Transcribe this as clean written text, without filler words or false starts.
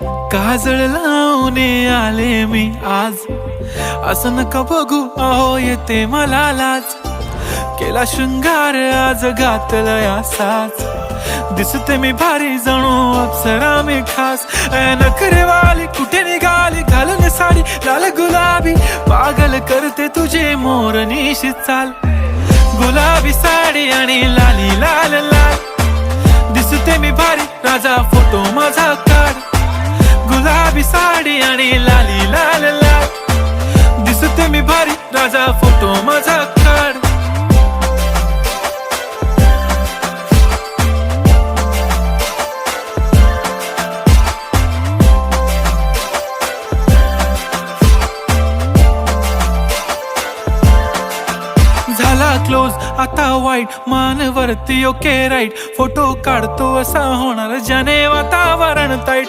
काजळ लावून आले मी आज, असं नका बघू अहो येते मला लाज. केला शृंगार आज घातलाय असाच, दिसते मी भारी जणू अप्सरा मी खास. नखरेवाली कुठे निघाली घालून साडी लाल गुलाबी, पागल करते तुझे मोरनीशी चाल. गुलाबी साडी आणि लाली लाल लाल, दिसते मी भारी राजा फोटो माझा काढ. गुलाबी साडी आणि लाली लाल लाल, दिसते मी भारी राजा फोटो माझा काढ. झाला क्लोज आता वाईट, मान वरती ओके राईट. फोटो काढतो असा होणार ज्याने वातावरण ताईट.